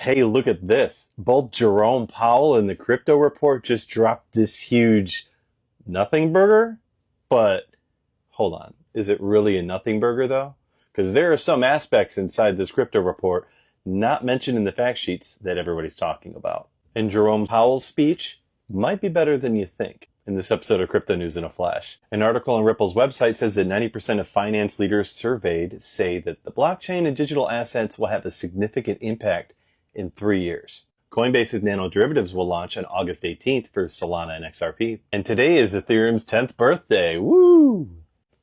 Hey, look at this. Both Jerome Powell and the crypto report just dropped this huge nothing burger. But hold on. Is it really a nothing burger though? Because there are some aspects inside this crypto report not mentioned in the fact sheets that everybody's talking about. And Jerome Powell's speech might be better than you think. In this episode of Crypto News in a Flash, an article on Ripple's website says that 90% of finance leaders surveyed say that the blockchain and digital assets will have a significant impact in 3 years. Coinbase's nano derivatives will launch on August 18th for Solana and XRP. And today is Ethereum's 10th birthday. Woo!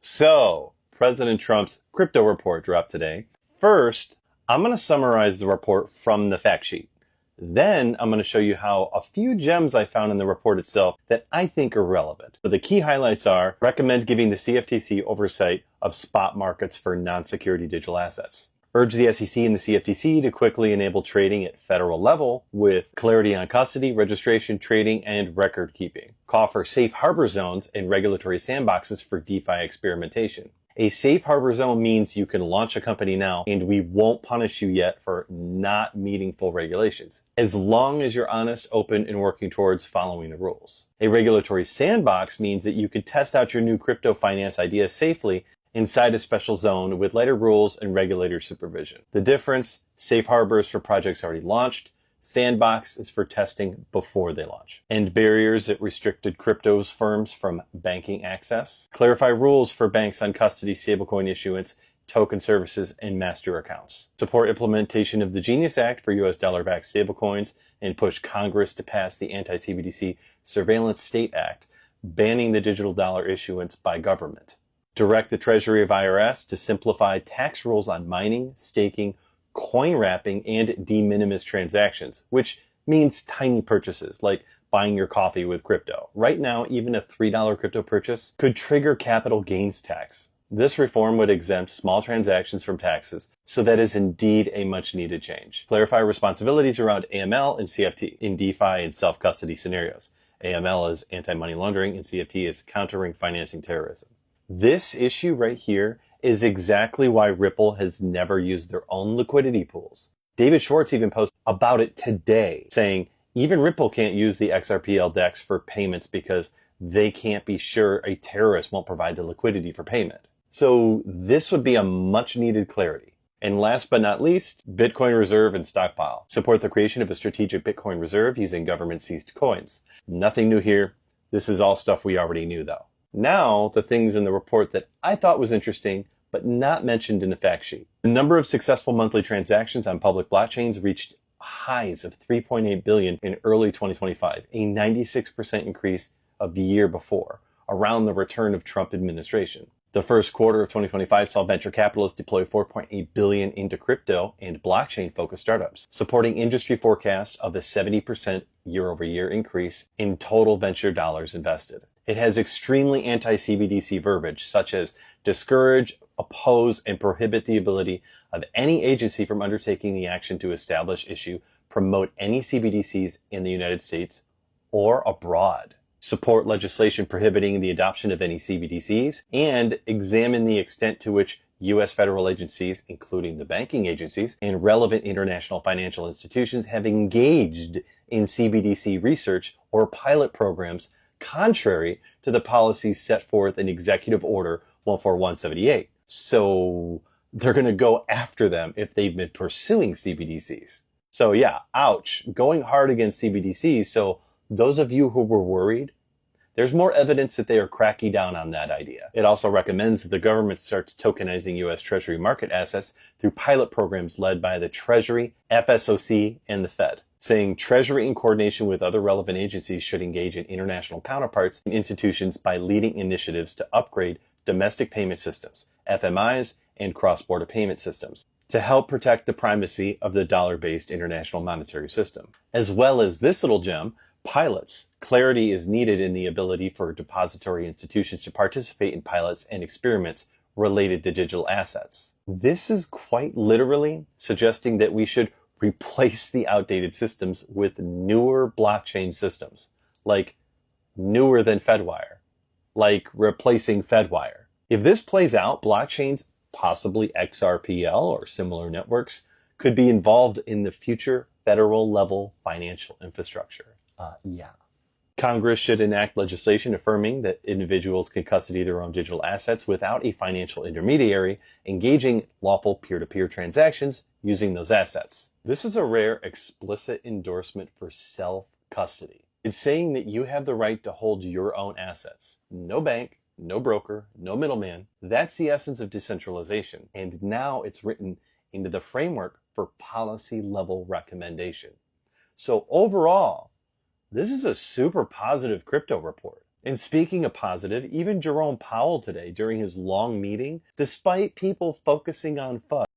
So, President Trump's crypto report dropped today. First, I'm going to summarize the report from the fact sheet. Then I'm going to show you how a few gems I found in the report itself that I think are relevant. So the key highlights are: recommend giving the CFTC oversight of spot markets for non-security digital assets. Urge the SEC and the CFTC to quickly enable trading at federal level with clarity on custody, registration, trading, and record keeping. Call for safe harbor zones and regulatory sandboxes for DeFi experimentation. A safe harbor zone means you can launch a company now and we won't punish you yet for not meeting full regulations, as long as you're honest, open, and working towards following the rules. A regulatory sandbox means that you can test out your new crypto finance idea safely inside a special zone with lighter rules and regulator supervision. The difference: safe harbor is for projects already launched, sandbox is for testing before they launch. And barriers that restricted cryptos firms from banking access. Clarify rules for banks on custody, stablecoin issuance, token services, and master accounts. Support implementation of the Genius Act for US dollar-backed stablecoins and push Congress to pass the Anti-CBDC Surveillance State Act, banning the digital dollar issuance by government. Direct the Treasury of IRS to simplify tax rules on mining, staking, coin wrapping, and de minimis transactions, which means tiny purchases like buying your coffee with crypto. Right now, even a $3 crypto purchase could trigger capital gains tax. This reform would exempt small transactions from taxes, so that is indeed a much needed change. Clarify responsibilities around AML and CFT in DeFi and self-custody scenarios. AML is anti-money laundering and CFT is countering financing terrorism. This issue right here is exactly why Ripple has never used their own liquidity pools. David Schwartz even posted about it today, saying even Ripple can't use the XRPL DEX for payments because they can't be sure a terrorist won't provide the liquidity for payment. So this would be a much needed clarity. And last but not least, Bitcoin reserve and stockpile. Support the creation of a strategic Bitcoin reserve using government seized coins. Nothing new here. This is all stuff we already knew though. Now, the things in the report that I thought was interesting, but not mentioned in the fact sheet. The number of successful monthly transactions on public blockchains reached highs of 3.8 billion in early 2025, a 96% increase of the year before, around the return of Trump administration. The first quarter of 2025 saw venture capitalists deploy 4.8 billion into crypto and blockchain-focused startups, supporting industry forecasts of a 70% year-over-year increase in total venture dollars invested. It has extremely anti-CBDC verbiage, such as discourage, oppose, and prohibit the ability of any agency from undertaking the action to establish, issue, promote any CBDCs in the United States or abroad. Support legislation prohibiting the adoption of any CBDCs, and examine the extent to which U.S. federal agencies, including the banking agencies, and relevant international financial institutions have engaged in CBDC research or pilot programs contrary to the policies set forth in Executive Order 14178. So they're going to go after them if they've been pursuing CBDCs. So yeah, ouch, going hard against CBDCs. So those of you who were worried, there's more evidence that they are cracking down on that idea. It also recommends that the government starts tokenizing U.S. Treasury market assets through pilot programs led by the Treasury, FSOC, and the Fed, saying Treasury in coordination with other relevant agencies should engage in international counterparts and institutions by leading initiatives to upgrade domestic payment systems, FMIs, and cross-border payment systems to help protect the primacy of the dollar-based international monetary system. As well as this little gem, pilots. Clarity is needed in the ability for depository institutions to participate in pilots and experiments related to digital assets. This is quite literally suggesting that we should replace the outdated systems with newer blockchain systems, like newer than Fedwire, like replacing Fedwire. If this plays out, blockchains, possibly XRPL or similar networks, could be involved in the future federal level financial infrastructure. Yeah. Congress should enact legislation affirming that individuals can custody their own digital assets without a financial intermediary engaging lawful peer-to-peer transactions using those assets. This is a rare explicit endorsement for self-custody. It's saying that you have the right to hold your own assets. No bank, no broker, no middleman. That's the essence of decentralization. And now it's written into the framework for policy level recommendation. So overall, this is a super positive crypto report. And speaking of positive, even Jerome Powell today during his long meeting, despite people focusing on FUD,